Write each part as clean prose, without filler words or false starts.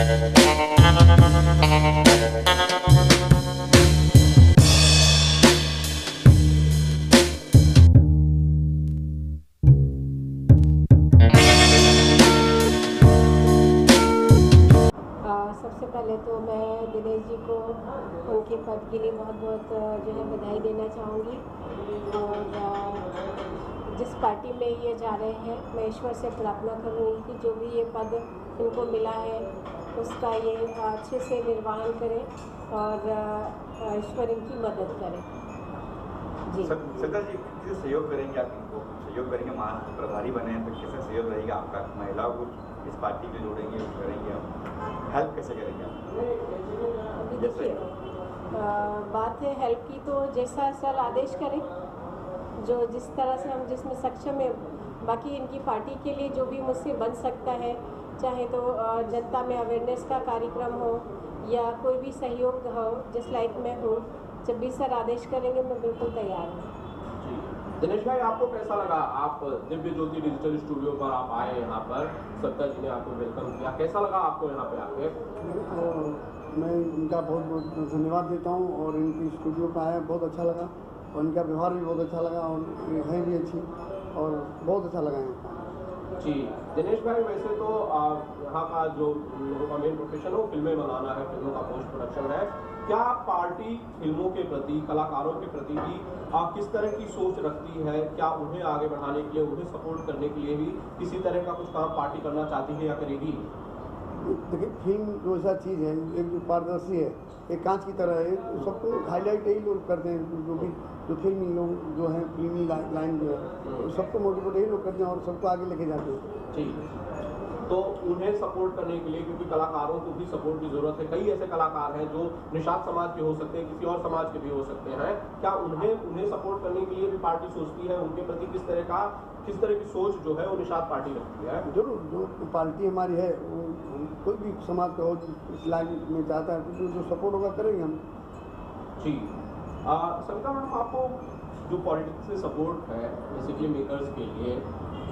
सबसे पहले तो मैं दिनेश जी को उनके पद के लिए बहुत बहुत जो है बधाई देना चाहूँगी। और जिस पार्टी में ये जा रहे हैं, मैं ईश्वर से प्रार्थना करूँगी कि जो भी ये पद इनको मिला है उसका ये अच्छे से निर्वहन करें और ईश्वर इनकी मदद करे। जी सत्ता जी किसी सहयोग करेंगे, आप इनको सहयोग करेंगे, महाराष्ट्र प्रभारी बने हैं तो कैसे सहयोग रहेगा आपका, महिलाओं को इस पार्टी में जोड़ेंगे, करेंगे आप, हेल्प कैसे करेंगे आप? अभी देखिए बात है हेल्प की, तो जैसा सर आदेश करें, जो जिस तरह से हम जिसमें सक्षम है, बाकी इनकी पार्टी के लिए जो भी मुझसे बन सकता है, चाहे तो जनता में अवेयरनेस का कार्यक्रम हो या कोई भी सहयोग हो, जिस लाइक में हो, जब भी सर आदेश करेंगे मैं बिल्कुल तैयार हूँ। दिनेश भाई, आपको कैसा लगा? आप दिव्य ज्योति डिजिटल स्टूडियो पर आप आए, यहाँ पर सत्ता जी ने आपको वेलकम किया, कैसा लगा आपको यहाँ पे आके? मैं इनका बहुत बहुत धन्यवाद देता हूँ और इनकी स्टूडियो पर आया बहुत अच्छा लगा और इनका व्यवहार भी बहुत अच्छा लगा और है भी अच्छी और बहुत अच्छा लगा यहाँ। जी दिनेश भाई, वैसे तो यहाँ का जो लोगों का मेन प्रोफेशन हो फिल्में बनाना है, फिल्मों का पोस्ट प्रोडक्शन है, क्या पार्टी फिल्मों के प्रति, कलाकारों के प्रति भी किस तरह की सोच रखती है? क्या उन्हें आगे बढ़ाने के लिए, उन्हें सपोर्ट करने के लिए भी किसी तरह का कुछ काम पार्टी करना चाहती है या करेगी? देखिए, फिल्म जो ऐसा चीज़ है, एक जो पारदर्शी है, एक कांच की तरह है, तो सबको हाईलाइट यही लोग करते हैं, जो भी जो फिल्मी लोग जो हैं, फिल्मी लाइन जो है, तो सबको मोटिवेट यही लोग करते हैं और सबको आगे लेके जाते हैं। ठीक, तो उन्हें सपोर्ट करने के लिए, क्योंकि कलाकारों को भी सपोर्ट की जरूरत है, कई ऐसे कलाकार हैं जो निषाद समाज के हो सकते हैं, किसी और समाज के भी हो सकते हैं, क्या उन्हें सपोर्ट करने के लिए भी पार्टी सोचती है? उनके प्रति किस तरह की सोच जो है वो निषाद पार्टी रखती है? जरूर, जो पार्टी हमारी है वो कोई भी समाज का हो इस लाइन में चाहता है तो जो सपोर्ट होगा करेंगे हम। जी सविता मैडम, आपको जो पॉलिटिक्स से सपोर्ट है बेसिकली मेकर्स के लिए,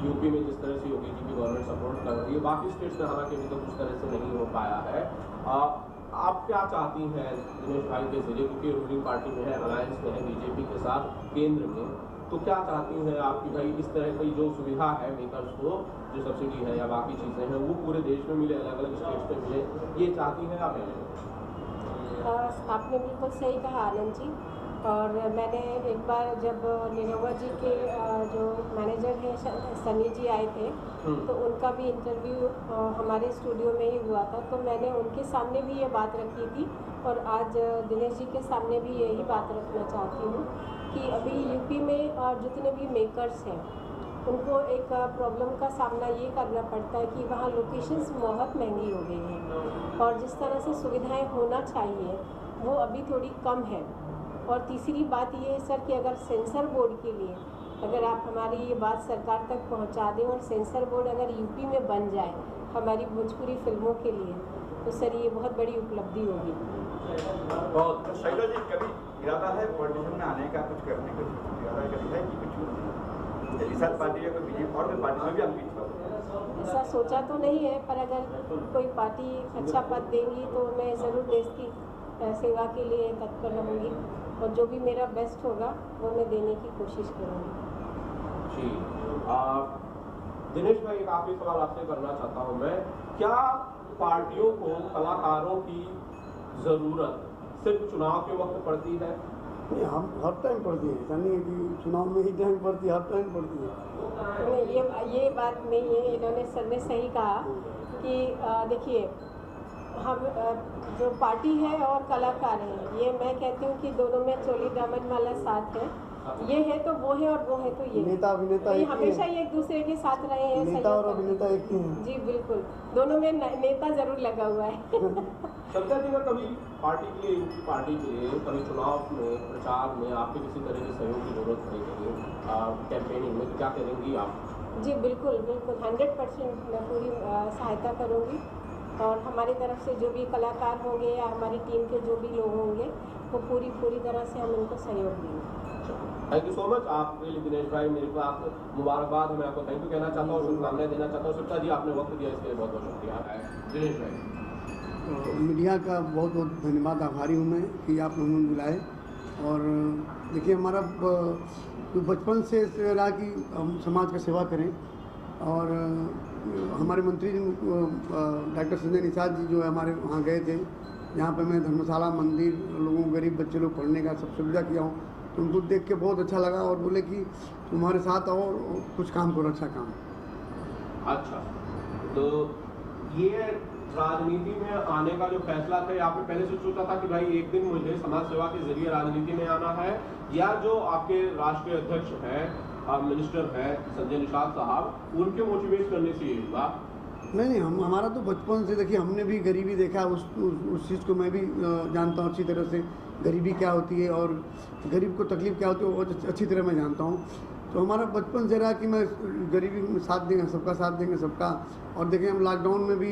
यूपी में जिस तरह से योगी जी की गवर्नमेंट सपोर्ट कर रही है, बाकी स्टेट्स में हालांकि अभी तक उस तरह से नहीं हो पाया है, आप क्या चाहती हैं दिनेश भाई के जरिए, क्योंकि रूलिंग पार्टी में है, अलायंस में है बीजेपी के साथ केंद्र में, तो क्या चाहती हैं आप कि भाई इस तरह की जो सुविधा है मेकर्स को, जो सब्सिडी है या बाकी चीज़ें हैं, वो पूरे देश में मिले, अलग अलग स्टेट्स में मिले, ये चाहती हैं आप? आपने बिल्कुल सही कहा आनंद जी। और मैंने एक बार जब निरहुआ जी के जो मैनेजर हैं सनी जी आए थे, तो उनका भी इंटरव्यू हमारे स्टूडियो में ही हुआ था, तो मैंने उनके सामने भी ये बात रखी थी और आज दिनेश जी के सामने भी यही बात रखना चाहती हूँ कि अभी यूपी में जितने भी मेकर्स हैं उनको एक प्रॉब्लम का सामना ये करना पड़ता है कि वहाँ लोकेशंस बहुत महंगी हो गई हैं और जिस तरह से सुविधाएं होना चाहिए वो अभी थोड़ी कम है। और तीसरी बात ये है सर कि अगर सेंसर बोर्ड के लिए अगर आप हमारी ये बात सरकार तक पहुंचा दें और सेंसर बोर्ड अगर यूपी में बन जाए हमारी भोजपुरी फिल्मों के लिए, तो सर ये बहुत बड़ी उपलब्धि होगी। तो शैला जी, कभी इरादा है पॉलिटिशियन में आने का, कुछ करने का इरादा कभी है कि कुछ निषाद पार्टी या कोई बीजेपी और कोई पार्टी में भी आप ऐसा सोचा तो नहीं है, पर अगर कोई पार्टी अच्छा पद देंगी तो मैं ज़रूर देश की सेवा के लिए तत्पर रहूँगी और जो भी मेरा बेस्ट होगा वो मैं देने की कोशिश करूँगी। जी दिनेश भाई, एक आखिरी सवाल आपसे करना चाहता हूँ मैं, क्या पार्टियों को कलाकारों की ज़रूरत सिर्फ चुनाव के वक्त पड़ती है? नहीं, हम हर टाइम पड़ती है, ऐसा नहीं है कि चुनाव में ही टाइम पड़ती है, हर टाइम पड़ती है। ये बात नहीं है, इन्होंने सर ने सही कहा कि देखिए हम जो पार्टी है और कलाकार हैं, ये मैं कहती हूँ कि दोनों में चोली दामन वाला साथ है, ये है तो वो है और वो है तो ये। नेता अभिनेता तो हमेशा ही एक दूसरे के साथ रहे हैं, नेता और अभिनेता एक ही हैं। जी बिल्कुल, दोनों में नेता जरूर लगा हुआ है। सत्ता जी, कभी पार्टी के लिए, यूपी पार्टी के लिए कभी चुनाव में, प्रचार में आपके किसी तरह के सहयोग की जरूरत पड़ेगी कैंपेनिंग में, तो क्या करेंगी आप? जी बिल्कुल बिल्कुल, 100% मैं पूरी सहायता करूँगी और हमारी तरफ से जो भी कलाकार होंगे या हमारी टीम के जो भी लोग होंगे वो पूरी तरह से हम उनको सहयोग देंगे। थैंक यू सो मच आपके लिए दिनेश भाई, मेरे पास मुबारकबाद है, मैं आपको थैंक यू कहना चाहता हूँ, शुभकामनाएं देना चाहता हूँ। सत्ता जी, आपने वक्त दिया इसके लिए बहुत बहुत शुक्रिया दिनेश भाई। मीडिया का बहुत बहुत धन्यवाद, आभारी हूँ मैं कि आप लोगों ने बुलाए। और देखिए, हमारा जो बचपन से रहा कि हम समाज का सेवा करें, और हमारे मंत्री जी डॉक्टर संजय निषाद जी जो है हमारे वहाँ गए थे, जहाँ पे मैं धर्मशाला, मंदिर, लोगों गरीब बच्चे लोग पढ़ने का सब सुविधा किया हूँ, तो उनको देख के बहुत अच्छा लगा और बोले कि तुम्हारे साथ और कुछ काम करो, अच्छा काम। अच्छा, तो ये राजनीति में आने का जो फैसला था, आपने पहले से सोचा था कि भाई एक दिन मुझे समाज सेवा के जरिए राजनीति में आना है, या जो आपके राष्ट्रीय अध्यक्ष हैं, मिनिस्टर हैं संजय निषाद साहब, उनके मोटिवेट करने से ये हुआ? नहीं, हमारा तो बचपन से, देखिए हमने भी गरीबी देखा, उस चीज़ को मैं भी जानता हूँ अच्छी तरह से, गरीबी क्या होती है और गरीब को तकलीफ़ क्या होती है वो अच्छी तरह मैं जानता हूँ। तो हमारा बचपन से रहा कि मैं गरीबी में साथ देंगे, सबका साथ देंगे, सबका। और देखें, हम लॉकडाउन में भी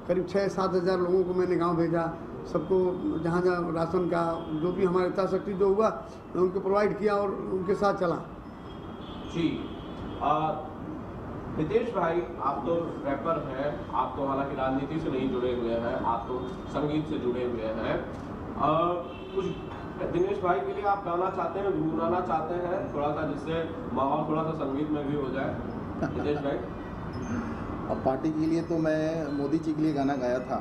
करीब 6-7 हज़ार लोगों को मैंने गांव भेजा, सबको जहाँ जहाँ राशन का जो भी हमारे यथाशक्ति जो हुआ मैं उनको प्रोवाइड किया और उनके साथ चला। जी, नितेश भाई, आप तो रैपर हैं, आप तो हालांकि राजनीति से नहीं जुड़े हुए हैं, आप तो संगीत से जुड़े हुए हैं। कुछ दिनेश भाई के लिए आप गाना चाहते हैं, गुनगुनाना चाहते हैं थोड़ा सा, जिससे माहौल थोड़ा सा संगीत में भी हो जाए? नितेश भाई। अब पार्टी के लिए तो मैं मोदी जी के लिए गाना गाया था,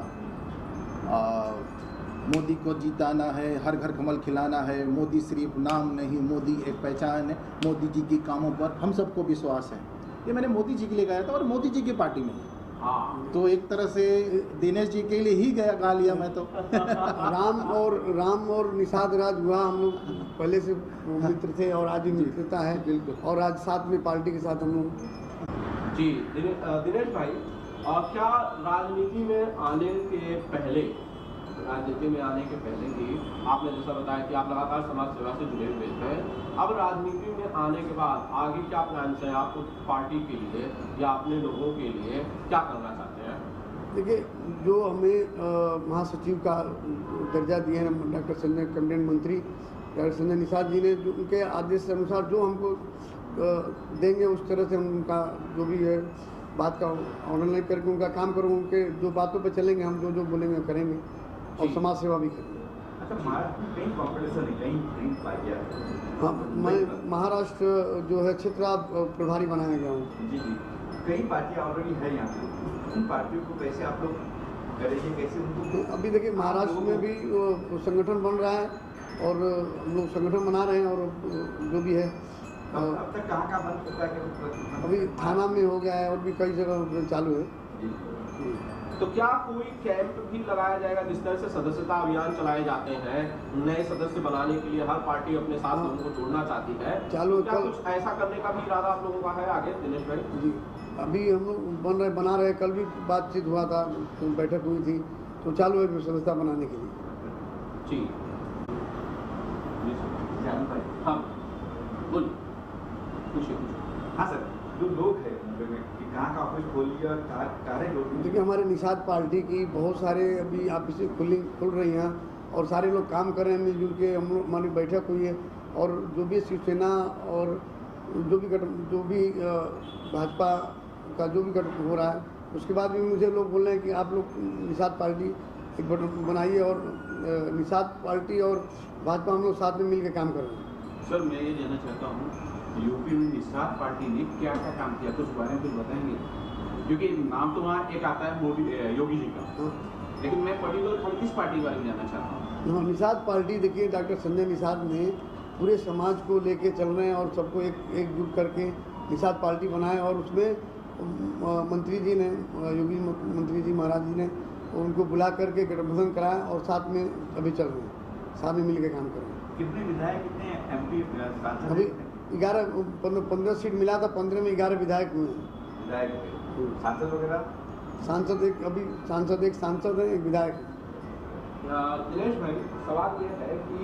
मोदी को जिताना है, हर घर कमल खिलाना है, मोदी सिर्फ नाम नहीं, मोदी एक पहचान है, मोदी जी के कामों पर हम सबको विश्वास है। ये मैंने मोदी जी के लिए गाया था और मोदी जी की पार्टी में। हाँ, तो एक तरह से दिनेश जी के लिए ही गा लिया मैं तो। राम और निषाद राज हुआ, हम लोग पहले से मित्र थे और आज भी मित्रता है, बिल्कुल। और आज साथ में पार्टी के साथ हम लोग। जी दिनेश भाई, क्या राजनीति में आने के पहले ही आपने जैसा बताया कि आप लगातार समाज सेवा से जुड़े हुए थे, अब राजनीति में आने के बाद आगे क्या प्लान है आपको पार्टी के लिए या अपने लोगों के लिए, क्या करना चाहते हैं? देखिए, जो हमें महासचिव का दर्जा दिए हैं डॉक्टर संजय, कैबिनेट मंत्री डॉक्टर संजय निषाद जी ने, जो उनके आदेश के अनुसार जो हमको देंगे उस तरह से हम उनका जो भी है बात का ऑनलाइन करके उनका काम करूँ, उनके जो बातों पे चलेंगे, हम जो जो बोलेंगे करेंगे और समाज सेवा भी करेंगे। अच्छा, महाराष्ट्र में कहीं कॉम्पिटिशन है, कहीं पाई गया? हाँ, मैं महाराष्ट्र जो है क्षेत्र प्रभारी बनाया गया हूँ। जी, कई पार्टियाँ ऑलरेडी है यहाँ पे, उन पार्टियों को कैसे आप लोग करेंगे, कैसे उनको? अभी देखिए, महाराष्ट्र में भी संगठन बन रहा है और हम लोग संगठन बना रहे हैं, और जो भी है अब तक कहाँ बन चुका है? अभी थाना में हो गया है और भी कई जगह चालू है। तो क्या कोई कैंप भी लगाया जाएगा, जिस तरह से सदस्यता अभियान चलाए जाते हैं, नए सदस्य बनाने के लिए हर पार्टी अपने साथ लोगों को जोड़ना चाहती है, चालू क्या कुछ ऐसा करने का भी इरादा आप लोगों का है आगे, दिनेश भाई? जी, अभी हम लोग बना रहे, कल भी बातचीत हुआ था, तो बैठक हुई थी, तो चालू है सदस्यता बनाने के लिए। जी, हाँ बोलिए। हाँ सर, जो लोग हैं कहाँ का ऑफिस खोल लिया, कार्य लोग? देखिए, हमारे निषाद पार्टी की बहुत सारे अभी ऑफिसें खुल रही हैं और सारे लोग काम कर रहे हैं मिलजुल के। हम लोग, हमारी बैठक हुई है और जो भी शिवसेना और जो भी भाजपा का जो भी गठन हो रहा है, उसके बाद भी मुझे लोग बोल रहे हैं कि आप लोग निषाद पार्टी एक गठन बनाइए, और निषाद पार्टी और भाजपा हम लोग साथ में मिल के काम कर रहे हैं। सर, मैं ये जानना चाहता हूँ, यूपी में निषाद पार्टी ने क्या क्या काम किया, तो उस बारे में कुछ बताएंगे? क्योंकि नाम तो वहाँ एक आता है मोदी, योगी जी का, लेकिन मैं पर्टिकुलर हम किस पार्टी के बारे में जानना चाहता हूँ। निषाद पार्टी, देखिए डॉक्टर संजय निषाद ने पूरे समाज को लेके चल रहे हैं और सबको एकजुट करके निषाद पार्टी बनाए, और उसमें मंत्री जी ने, योगी मंत्री जी महाराज जी ने उनको बुला करके गठबंधन कराया और साथ में अभी चल रहे हैं, साथ में मिल के काम कर रहे हैं। कितने विधायक, कितने MP सांसद? अभी 15 सीट मिला था, 15 में 11 विधायक हुए हैं। विधायक, सांसद वगैरह? सांसद एक सांसद है, एक विधायक है। दिनेश भाई, सवाल ये है कि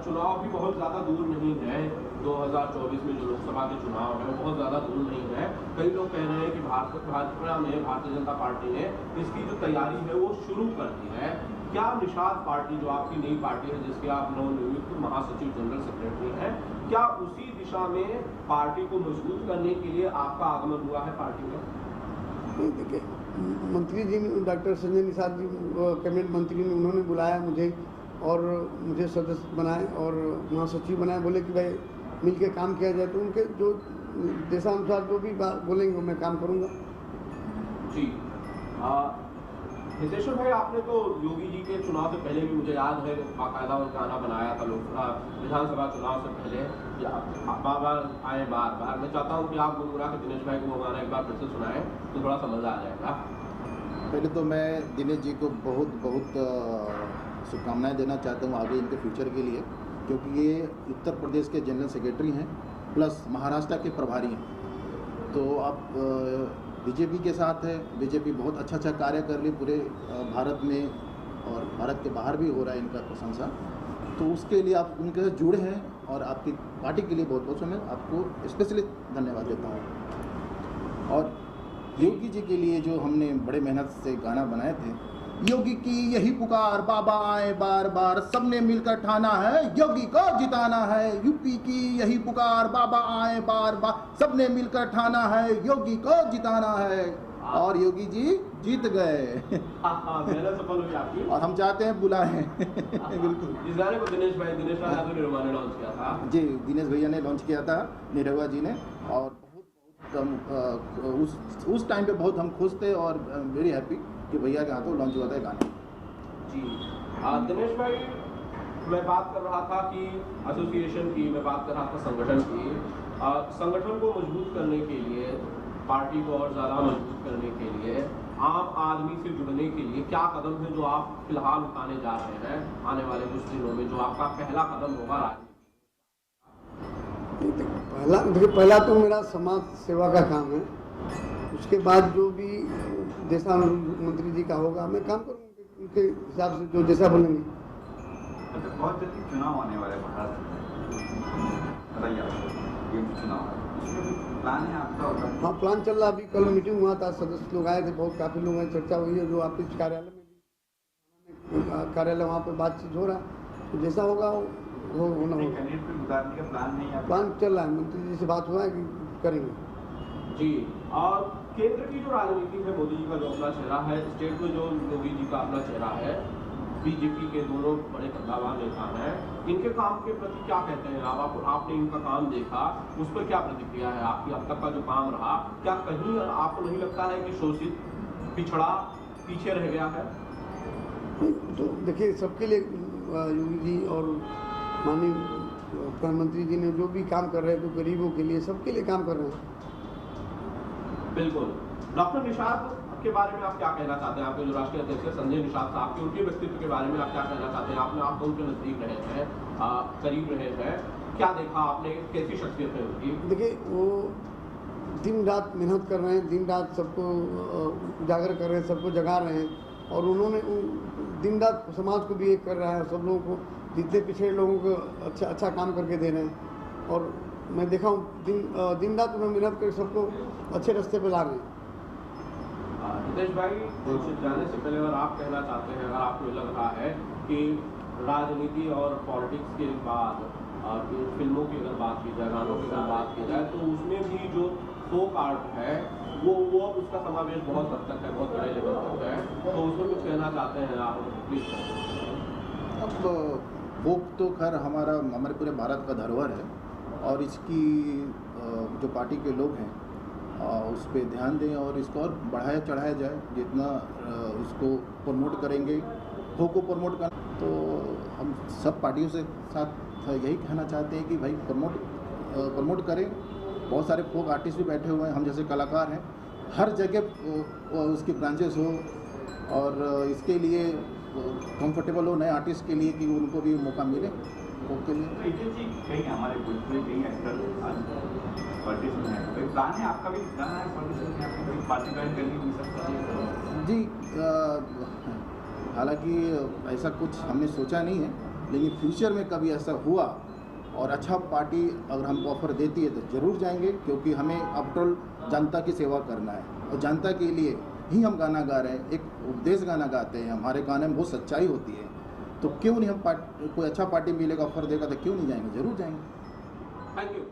चुनाव भी बहुत ज़्यादा दूर नहीं है, 2024 में जो लोकसभा के चुनाव है वो बहुत ज़्यादा दूर नहीं है। कई लोग कह रहे हैं कि भाजपा ने, भारतीय जनता पार्टी ने इसकी जो तैयारी है वो शुरू कर दी है। क्या निषाद पार्टी, जो आपकी नई पार्टी है जिसके आप नवनियुक्त महासचिव जनरल सेक्रेटरी हैं, क्या उसी दिशा में पार्टी को मजबूत करने के लिए आपका आगमन हुआ है पार्टी में? देखिए, मंत्री जी ने, डॉक्टर संजय निषाद जी कैबिनेट मंत्री ने, उन्होंने बुलाया मुझे और मुझे सदस्य बनाए और महासचिव बनाए। बोले कि भाई मिल के काम किया जाए, तो उनके जो देशानुसार जो भी बात बोलेंगे वो मैं काम करूँगा। जी हितेश्वर भाई, आपने तो योगी जी के चुनाव से पहले भी, मुझे याद है, बाकायदा वो गाना बनाया था लोकसभा विधानसभा चुनाव से पहले, बार बार आए बार बार। मैं चाहता हूँ कि आप गुनगुना के दिनेश भाई को वो गाना एक बार फिर से सुनाएं तो थोड़ा सा मज़ा आ जाएगा। पहले तो मैं दिनेश जी को बहुत बहुत शुभकामनाएं देना चाहता हूँ आगे इनके फ्यूचर के लिए, क्योंकि ये उत्तर प्रदेश के जनरल सेक्रेटरी हैं प्लस महाराष्ट्र के प्रभारी हैं। तो आप बीजेपी के साथ है, बीजेपी बहुत अच्छा कार्य कर रही पूरे भारत में और भारत के बाहर भी हो रहा है इनका प्रशंसा। तो उसके लिए आप उनके साथ जुड़े हैं और आपकी पार्टी के लिए बहुत बहुत मैं आपको स्पेशली धन्यवाद देता हूँ। और योगी जी के लिए जो हमने बड़े मेहनत से गाना बनाए थे, योगी की यही पुकार, बाबा आए बार बार, सबने मिलकर ठाना है योगी को जिताना है। यूपी की यही पुकार, बाबा आए बार बार, सबने मिलकर ठाना है योगी को जिताना है। और योगी जी जीत गए। मेहनत सफल हुई आपकी और हम चाहते हैं बुलाएं। बिल्कुल। इस गाने को दिनेश यादव निरहुआ ने लॉन्च किया था। जी, दिनेश भैया ने लॉन्च किया था, निरहुआ जी ने, और उस टाइम पे बहुत हम खुश थे और वेरी हैप्पी कि भैया के हाथों लॉन्च हुआ था गाना। जी दिनेश भाई, मैं बात कर रहा था कि एसोसिएशन की, मैं बात कर रहा था संगठन की। संगठन को मजबूत करने के लिए, पार्टी को और ज़्यादा मजबूत करने के लिए, आम आदमी से जुड़ने के लिए क्या कदम है जो आप फिलहाल उठाने जा रहे हैं आने वाले कुछ दिनों में, जो आपका पहला कदम होगा राजनीति? पहला तो मेरा समाज सेवा का काम है। उसके बाद जो भी देशा मंत्री जी का होगा मैं काम करूँगा उनके हिसाब से, जो जैसा बोलेंगे। अच्छा, बहुत जल्दी चुनाव आने वाले महाराष्ट्र में, बताइए ये चुनाव है, उसमें प्लान है आपका? हाँ, प्लान चल रहा। अभी कल मीटिंग हुआ था, सदस्य लोग आए थे, बहुत काफ़ी लोग हैं, चर्चा हुई है। जो ऑफिस कार्यालय में भी कार्यालय वहाँ पे बातचीत हो रहा है, तो जैसा होगा वो होना होगा। कैंडिडेट पे उतारने का प्लान नहीं है? प्लान चल रहा है, मंत्री जी से बात हुआ है कि करेंगे। जी, और केंद्र की जो राजनीति है, मोदी जी का जो अपना चेहरा है, स्टेट में जो योगी जी का अपना चेहरा है, बीजेपी के दोनों बड़े कद्दावर नेता हैं, इनके काम के प्रति क्या कहते हैं आप? आपने इनका काम देखा, उस पर क्या प्रतिक्रिया है आपकी? अब तक का जो काम रहा, क्या कहीं आपको नहीं लगता है कि शोषित, पिछड़ा, पीछे रह गया है? तो देखिए, सबके लिए योगी जी और माननीय प्रधानमंत्री जी ने जो भी काम कर रहे हैं, तो गरीबों के लिए, सबके लिए काम कर रहे हैं। बिल्कुल। डॉक्टर निषाद के बारे में आप क्या कहना चाहते हैं? आपके जो राष्ट्रीय अध्यक्ष है संजय निषाद साहब के, उनके व्यक्तित्व के बारे में आप क्या कहना चाहते हैं? आप तो उनके नजदीक रहे हैं, करीब रहे हैं, क्या देखा आपने, कैसी शख्सियत है उनकी? देखिए, वो दिन रात मेहनत कर रहे हैं, दिन रात सबको उजागर कर रहे हैं, सबको जगा रहे हैं, और उन्होंने दिन रात समाज को भी एक कर रहा है, सब लोगों को, जितने पिछड़े लोगों को अच्छा काम करके दे रहे हैं। और मैं देखा हूँ दिन रात उन्हें मेहनत कर सबको अच्छे रास्ते पे ला रहे हैं। हितेश भाई, जाने से पहले अगर आप कहना चाहते हैं, अगर आपको लग रहा है कि राजनीति और पॉलिटिक्स के बाद फिल्मों की अगर बात की जाए, गानों की अगर बात की जाए, तो उसमें भी जो फोक आर्ट है वो उसका समावेश बहुत हद तक है, बहुत बड़े लेवल तक है, तो उसमें कुछ कहना चाहते हैं आप प्लीज? अब फोक तो खैर हमारे पूरे भारत का धरोहर है, और इसकी जो पार्टी के लोग हैं उस पर ध्यान दें और इसको और बढ़ाया चढ़ाया जाए। जितना इसको प्रमोट करेंगे, खो को प्रमोट कर, तो हम सब पार्टियों से साथ यही कहना चाहते हैं कि भाई प्रमोट करें। बहुत सारे फोक आर्टिस्ट भी बैठे हुए हैं, हम जैसे कलाकार हैं, हर जगह उसकी ब्रांचेस हो, और इसके लिए कंफर्टेबल हो नए आर्टिस्ट के लिए कि उनको भी मौका मिले के लिए। कहीं हमारे कहीं एक्टर पॉलिटिक्स में है, कोई प्लान है आपका भी जाना है पॉलिटिक्स में, आपको पार्टी ज्वाइन करनी भी सकती है? जी, हालांकि ऐसा कुछ हमने सोचा नहीं है, लेकिन फ्यूचर में कभी ऐसा हुआ और अच्छा पार्टी अगर हमको ऑफर देती है तो ज़रूर जाएंगे, क्योंकि हमें आफ्टरऑल जनता की सेवा करना है, और जनता के लिए ही हम गाना गा रहे हैं, एक उपदेश गाना गाते हैं, हमारे गाने में बहुत सच्चाई होती है, तो क्यों नहीं हम कोई अच्छा पार्टी मिलेगा ऑफर देगा तो क्यों नहीं जाएंगे, ज़रूर जाएंगे। Thank you.